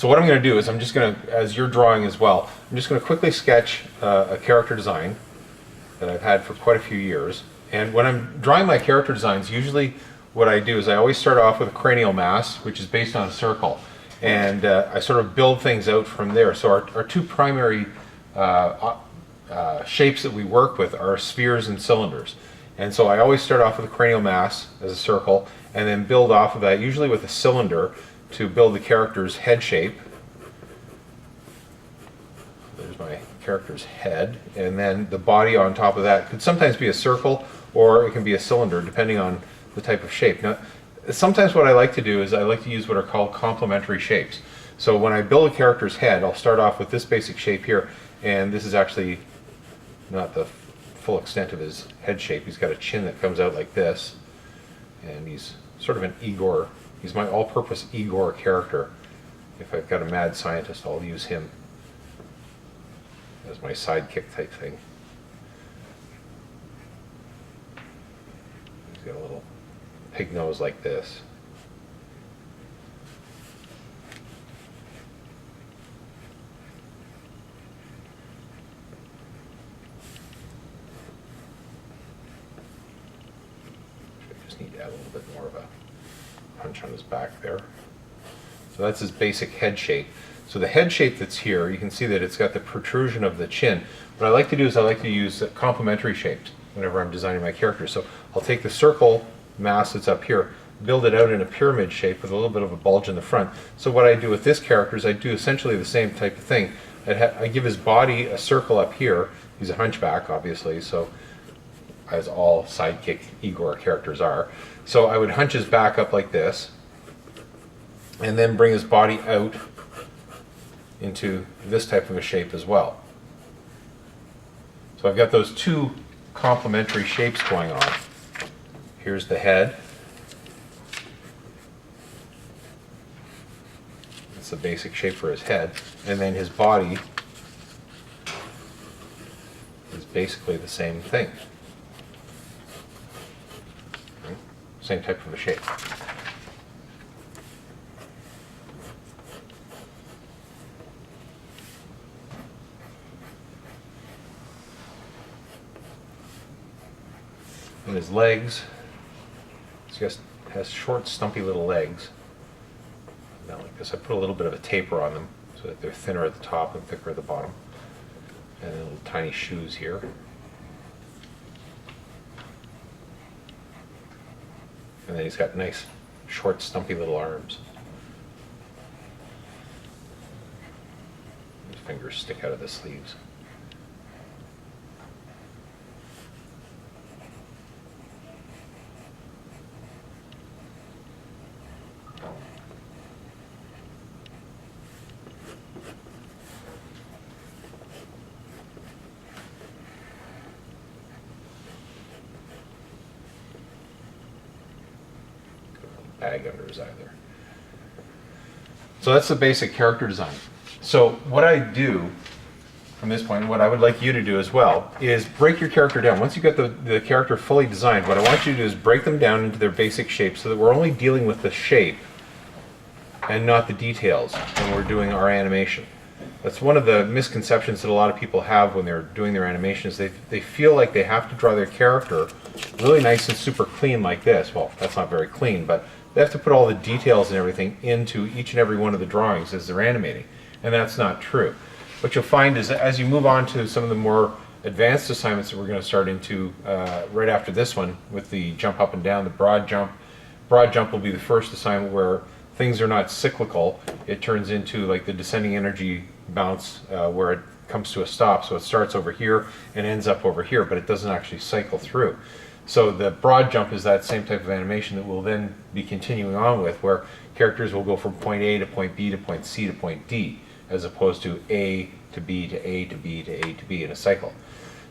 So what I'm going to do is I'm just going to, as you're drawing as well, I'm just going to quickly sketch a character design that I've had for quite a few years. And when I'm drawing my character designs, usually what I do is I always start off with a cranial mass, which is based on a circle. And I sort of build things out from there. So our two primary shapes that we work with are spheres and cylinders. And so I always start off with a cranial mass as a circle, and then build off of that, usually with a cylinder, to build the character's head shape. There's my character's head, and then the body on top of that could sometimes be a circle, or it can be a cylinder, depending on the type of shape. Now, sometimes what I like to do is I like to use what are called complementary shapes. So when I build a character's head, I'll start off with this basic shape here, and this is actually not the full extent of his head shape. He's got a chin that comes out like this, and he's sort of an Igor. He's my all-purpose Igor character. If I've got a mad scientist, I'll use him as my sidekick type thing. He's got a little pig nose like this. I just need to add a little bit more of a punch on his back there. So that's his basic head shape. So the head shape that's here, you can see that it's got the protrusion of the chin. What I like to do is I like to use complementary shapes whenever I'm designing my character. So I'll take the circle mass that's up here, build it out in a pyramid shape with a little bit of a bulge in the front. So what I do with this character is I do essentially the same type of thing. I give his body a circle up here. He's a hunchback, obviously, so as all sidekick Igor characters are. So I would hunch his back up like this, and then bring his body out into this type of a shape as well. So I've got those two complementary shapes going on. Here's the head. That's the basic shape for his head. And then his body is basically the same thing. Same type of a shape. And his legs, he just has short, stumpy little legs. Now like this. I put a little bit of a taper on them so that they're thinner at the top and thicker at the bottom. And then little tiny shoes here. And then he's got nice, short, stumpy little arms. His fingers stick out of the sleeves. Bag under his eye there. So that's the basic character design. So what I do from this point, what I would like you to do as well, is break your character down. Once you get the character fully designed, what I want you to do is break them down into their basic shapes so that we're only dealing with the shape and not the details when we're doing our animation. That's one of the misconceptions that a lot of people have when they're doing their animations. They feel like they have to draw their character really nice and super clean like this. Well, that's not very clean, but they have to put all the details and everything into each and every one of the drawings as they're animating, and that's not true. What you'll find is that as you move on to some of the more advanced assignments that we're going to start into right after this one with the jump up and down, the broad jump. Broad jump will be the first assignment where things are not cyclical. It turns into like the descending energy bounce where it comes to a stop. So it starts over here and ends up over here, but it doesn't actually cycle through. So the broad jump is that same type of animation that we'll then be continuing on with, where characters will go from point A to point B to point C to point D, as opposed to A to B to A to B to A to B in a cycle.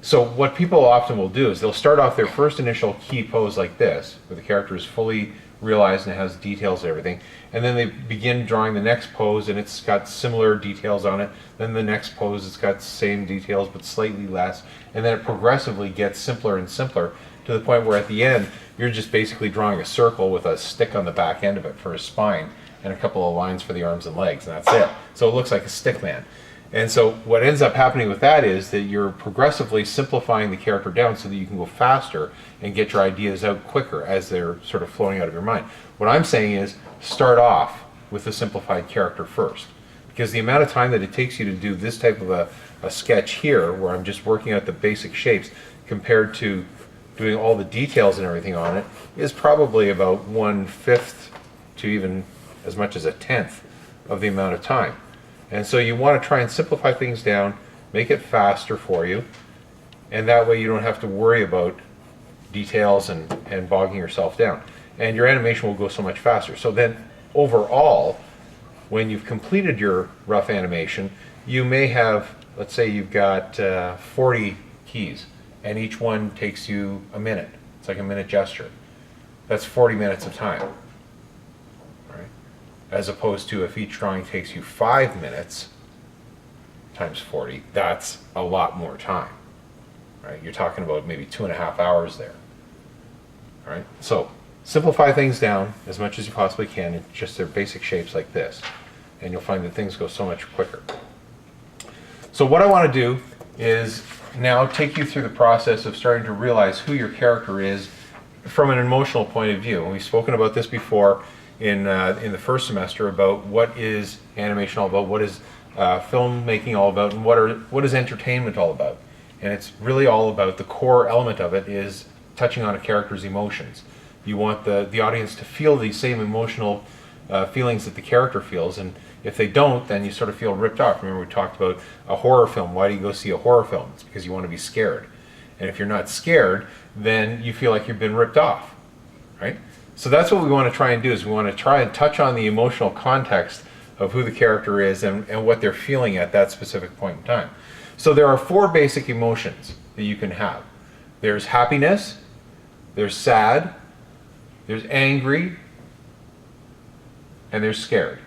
So what people often will do is they'll start off their first initial key pose like this, where the character is fully realized and has details and everything, and then they begin drawing the next pose and it's got similar details on it. Then the next pose, it's got the same details but slightly less, and then it progressively gets simpler and simpler to the point where at the end you're just basically drawing a circle with a stick on the back end of it for a spine, and a couple of lines for the arms and legs, and that's it. So it looks like a stick man. And so what ends up happening with that is that you're progressively simplifying the character down so that you can go faster and get your ideas out quicker as they're sort of flowing out of your mind. What I'm saying is start off with the simplified character first, because the amount of time that it takes you to do this type of a sketch here, where I'm just working out the basic shapes, compared to doing all the details and everything on it, is probably about 1/5 to even as much as 1/10 of the amount of time. And so you want to try and simplify things down, make it faster for you, and that way you don't have to worry about details and bogging yourself down. And your animation will go so much faster. So then overall, when you've completed your rough animation, you may have, let's say you've got 40 keys, and each one takes you a minute. It's like a minute gesture. That's 40 minutes of time. As opposed to if each drawing takes you 5 minutes times 40, that's a lot more time, right? You're talking about maybe 2.5 hours there, all right? So simplify things down as much as you possibly can in just their basic shapes like this, and you'll find that things go so much quicker. So what I want to do is now take you through the process of starting to realize who your character is from an emotional point of view. And we've spoken about this before in the first semester about what is animation all about, what is filmmaking all about, and what is entertainment all about. And it's really all about, the core element of it is touching on a character's emotions. You want the audience to feel the same emotional feelings that the character feels, and if they don't, then you sort of feel ripped off. Remember, we talked about a horror film. Why do you go see a horror film? It's because you want to be scared. And if you're not scared, then you feel like you've been ripped off, right? So that's what we want to try and do, is we want to try and touch on the emotional context of who the character is and what they're feeling at that specific point in time. So there are 4 basic emotions that you can have. There's happiness, there's sad, there's angry, and there's scared.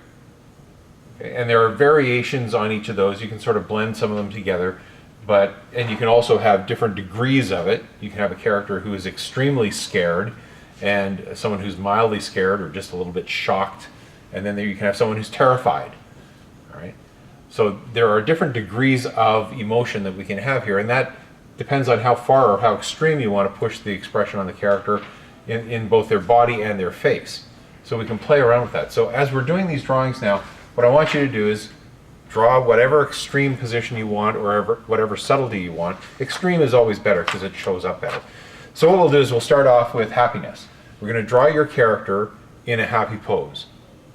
Okay? And there are variations on each of those. You can sort of blend some of them together, and you can also have different degrees of it. You can have a character who is extremely scared, and someone who's mildly scared or just a little bit shocked, and then you can have someone who's terrified. All right. So there are different degrees of emotion that we can have here, and that depends on how far or how extreme you want to push the expression on the character in both their body and their face. So we can play around with that. So as we're doing these drawings now, what I want you to do is draw whatever extreme position you want, or whatever subtlety you want. Extreme is always better because it shows up better. So what we'll do is we'll start off with happiness. We're going to draw your character in a happy pose.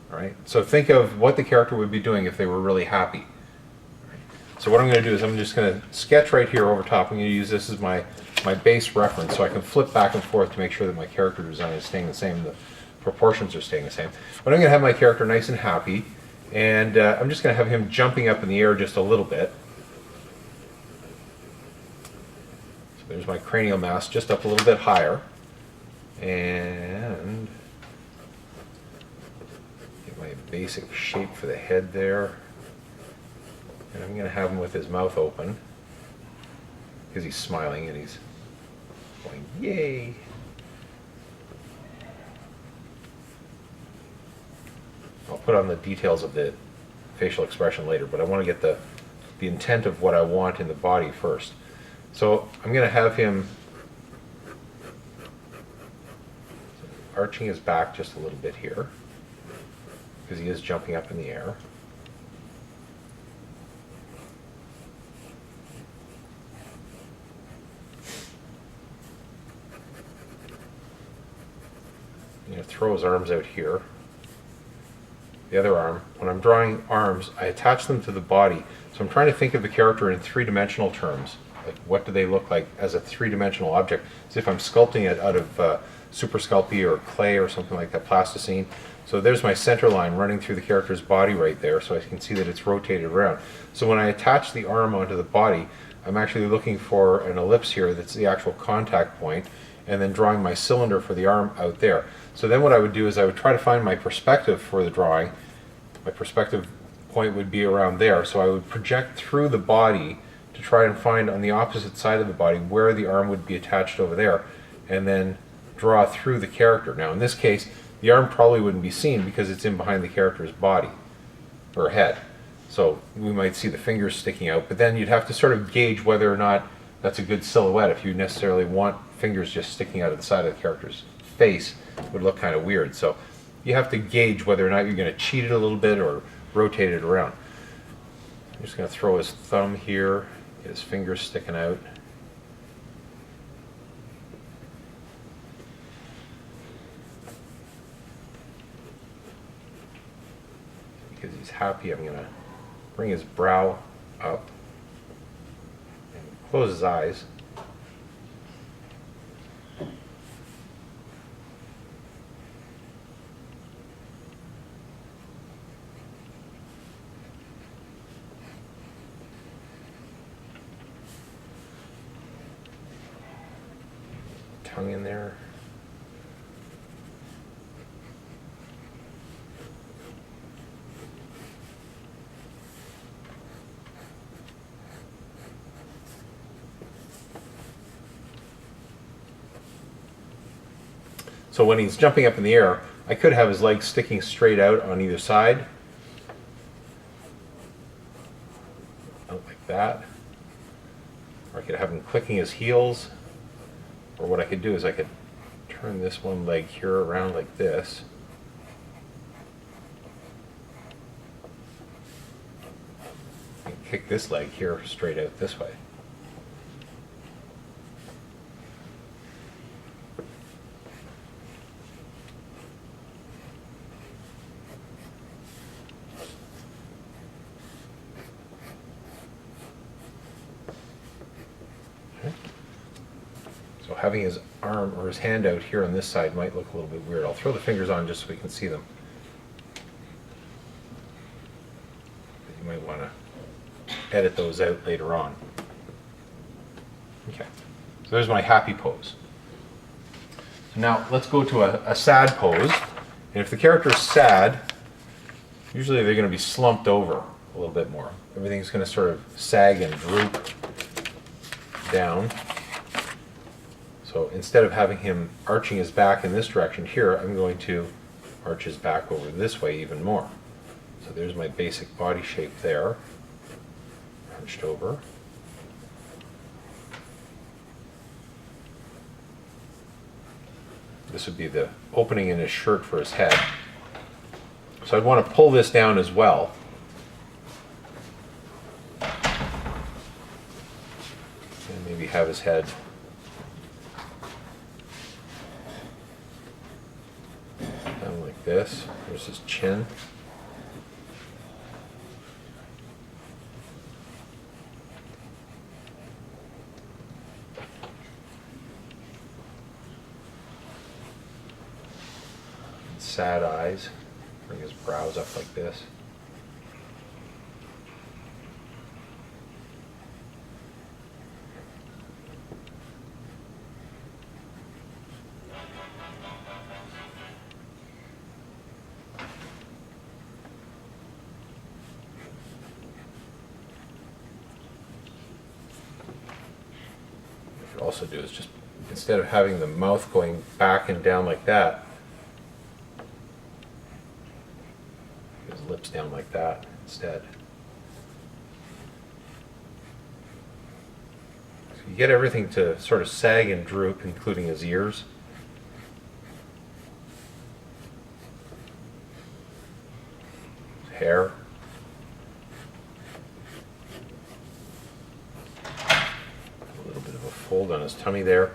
All right? So think of what the character would be doing if they were really happy. All right? So what I'm going to do is I'm just going to sketch right here over top. I'm going to use this as my base reference, so I can flip back and forth to make sure that my character design is staying the same, the proportions are staying the same. But I'm going to have my character nice and happy, and I'm just going to have him jumping up in the air just a little bit. So there's my cranial mass just up a little bit higher. And get my basic shape for the head there. And I'm going to have him with his mouth open because he's smiling and he's going, yay! I'll put on the details of the facial expression later, but I want to get the intent of what I want in the body first. So I'm going to have him arching his back just a little bit here, because he is jumping up in the air. I'm going to throw his arms out here. The other arm, when I'm drawing arms, I attach them to the body. So I'm trying to think of the character in 3-dimensional terms. Like, what do they look like as a 3-dimensional object? As if I'm sculpting it out of Super Sculpey or clay or something like that, plasticine. So there's my center line running through the character's body right there, so I can see that it's rotated around. So when I attach the arm onto the body, I'm actually looking for an ellipse here that's the actual contact point, and then drawing my cylinder for the arm out there. So then what I would do is I would try to find my perspective for the drawing. My perspective point would be around there, so I would project through the body to try and find on the opposite side of the body where the arm would be attached over there, and then draw through the character. Now in this case, The arm probably wouldn't be seen because it's in behind the character's body or head. So we might see the fingers sticking out, but then you'd have to sort of gauge whether or not that's a good silhouette. If you necessarily want fingers just sticking out of the side of the character's face, it would look kind of weird. So you have to gauge whether or not you're going to cheat it a little bit or rotate it around. I'm just going to throw his thumb here, get his fingers sticking out. Because he's happy, I'm going to bring his brow up and close his eyes. Tongue in there. So when he's jumping up in the air, I could have his legs sticking straight out on either side. Out like that. Or I could have him clicking his heels. Or what I could do is I could turn this one leg here around like this. And kick this leg here straight out this way. So having his arm or his hand out here on this side might look a little bit weird. I'll throw the fingers on just so we can see them. You might want to edit those out later on. Okay, so there's my happy pose. So now let's go to a sad pose. And if the character's sad, usually they're going to be slumped over a little bit more. Everything's going to sort of sag and droop down. So instead of having him arching his back in this direction here, I'm going to arch his back over this way even more. So there's my basic body shape there, arched over. This would be the opening in his shirt for his head. So I'd want to pull this down as well. And maybe have his head down like this. There's his chin. Sad eyes. Bring his brows up like this. What you also do is just, instead of having the mouth going back and down like that, lips down like that instead. So you get everything to sort of sag and droop, including his ears. His hair. A little bit of a fold on his tummy there.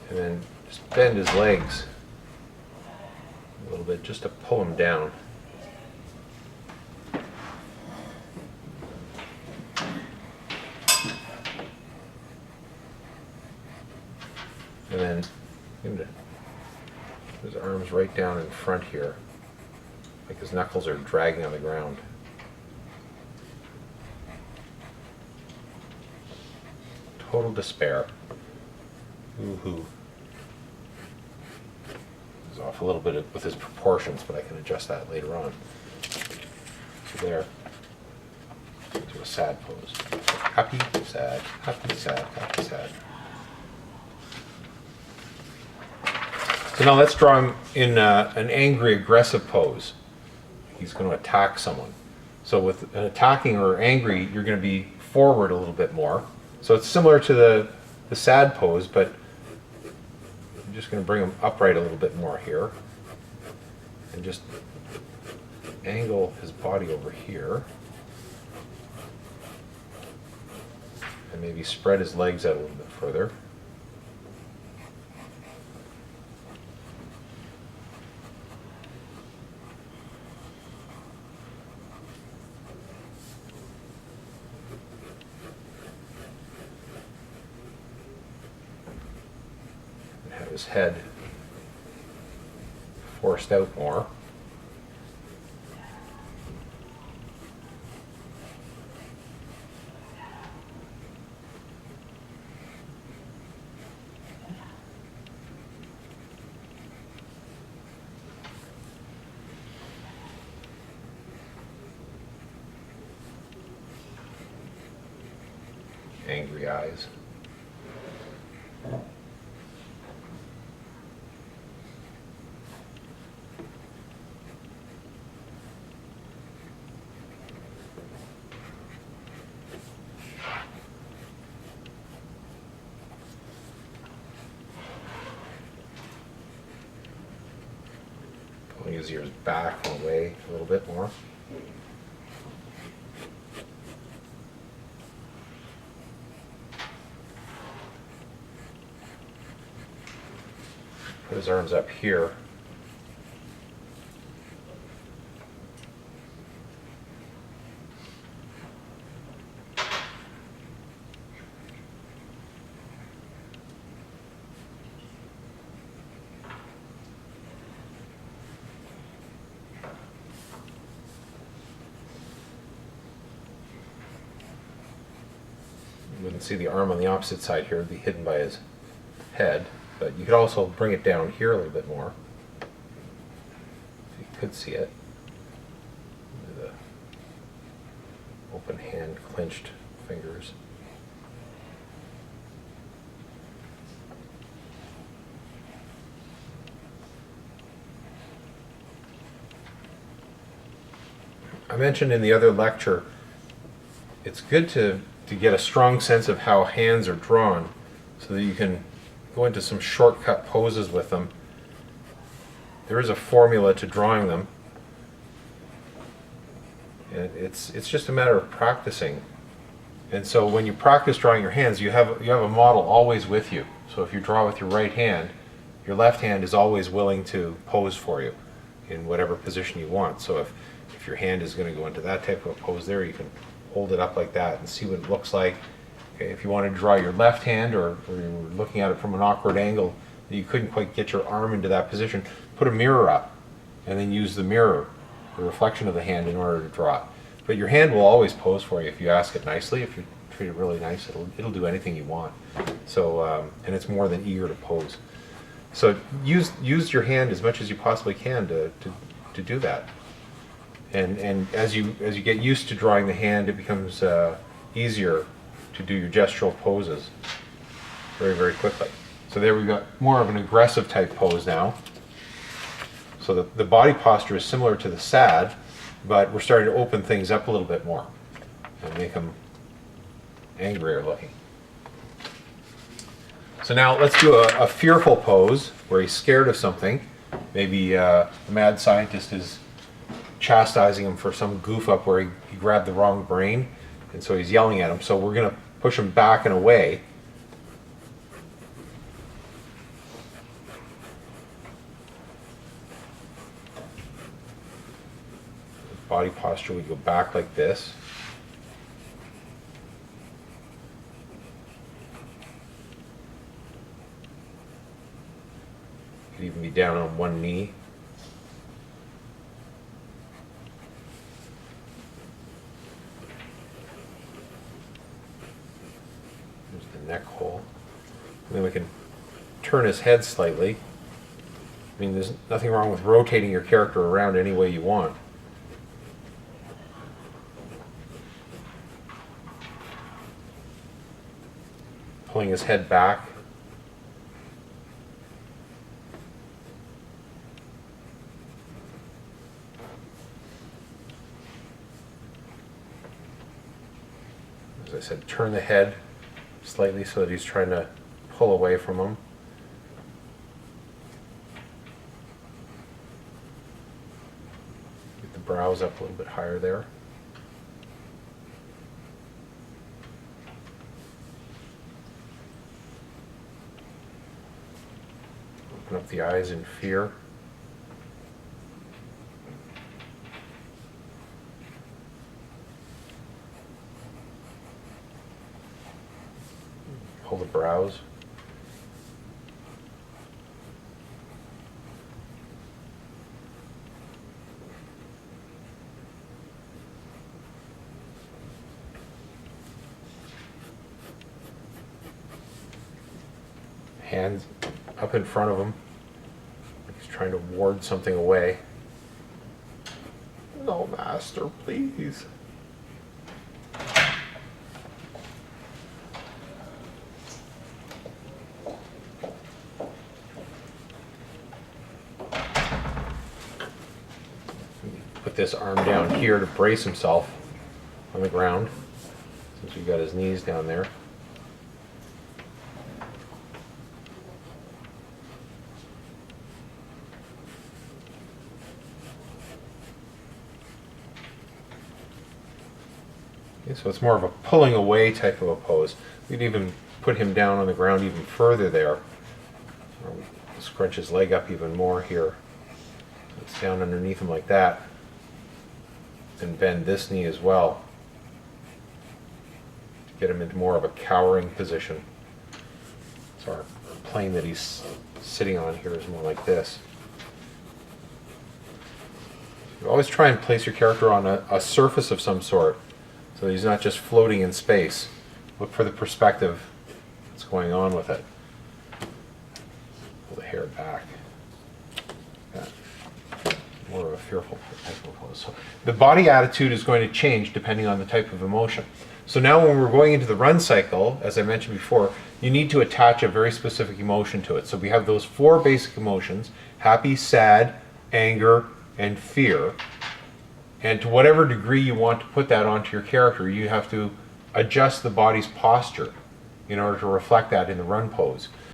And then just bend his legs a little bit just to pull him down. And then his arms right down in front here, like his knuckles are dragging on the ground. Total despair. Woo-hoo. He's off a little bit with his proportions, but I can adjust that later on. So there. To a sad pose. Happy, sad, happy, sad, happy, sad. So now let's draw him in an angry, aggressive pose. He's going to attack someone. So with an attacking or angry, you're going to be forward a little bit more. So it's similar to the sad pose, but I'm just going to bring him upright a little bit more here. And just angle his body over here. And maybe spread his legs out a little bit further. And have his head forced out more. Angry eyes. Pulling his ears back and away a little bit more. Put his arms up here. You wouldn't see the arm on the opposite side here, it would be hidden by his head. But you could also bring it down here a little bit more. If you could see it. The open hand, clenched fingers. I mentioned in the other lecture, it's good to get a strong sense of how hands are drawn so that you can go into some shortcut poses with them. There is a formula to drawing them, and it's just a matter of practicing. And so when you practice drawing your hands, you have a model always with you. So if you draw with your right hand, your left hand is always willing to pose for you in whatever position you want. So if your hand is going to go into that type of pose there, you can hold it up like that and see what it looks like. If you want to draw your left hand, or you're looking at it from an awkward angle that you couldn't quite get your arm into that position, put a mirror up and then use the mirror, the reflection of the hand, in order to draw it. But your hand will always pose for you if you ask it nicely. If you treat it really nice, it'll do anything you want. So and it's more than eager to pose. So use your hand as much as you possibly can to do that. And as you get used to drawing the hand, it becomes easier to do your gestural poses very, very quickly. So there we've got more of an aggressive type pose now. So the body posture is similar to the sad, but we're starting to open things up a little bit more and make them angrier looking. So now let's do a fearful pose where he's scared of something. Maybe the mad scientist is chastising him for some goof up where he grabbed the wrong brain, and so he's yelling at him. So we're going to push him back and away. Body posture, we go back like this. Could even be down on one knee. There's the neck hole. And then we can turn his head slightly. I mean, there's nothing wrong with rotating your character around any way you want. Pulling his head back. as I said, turn the head slightly so that he's trying to pull away from him. Get the brows up a little bit higher there. Open up the eyes in fear. Pull the brows. Hands up in front of him. He's trying to ward something away. No, master, please. Put this arm down here to brace himself on the ground, since we've got his knees down there. Okay, so it's more of a pulling away type of a pose. We'd even put him down on the ground even further there. Or scrunch his leg up even more here. It's down underneath him like that. And bend this knee as well to get him into more of a cowering position. So our plane that he's sitting on here is more like this. You always try and place your character on a surface of some sort, so he's not just floating in space. Look for the perspective that's going on with it. Pull the hair back. Yeah. More of a fearful type of pose. So the body attitude is going to change depending on the type of emotion. So now when we're going into the run cycle, as I mentioned before, you need to attach a very specific emotion to it. So we have those 4 basic emotions: happy, sad, anger, and fear. And to whatever degree you want to put that onto your character, you have to adjust the body's posture in order to reflect that in the run pose.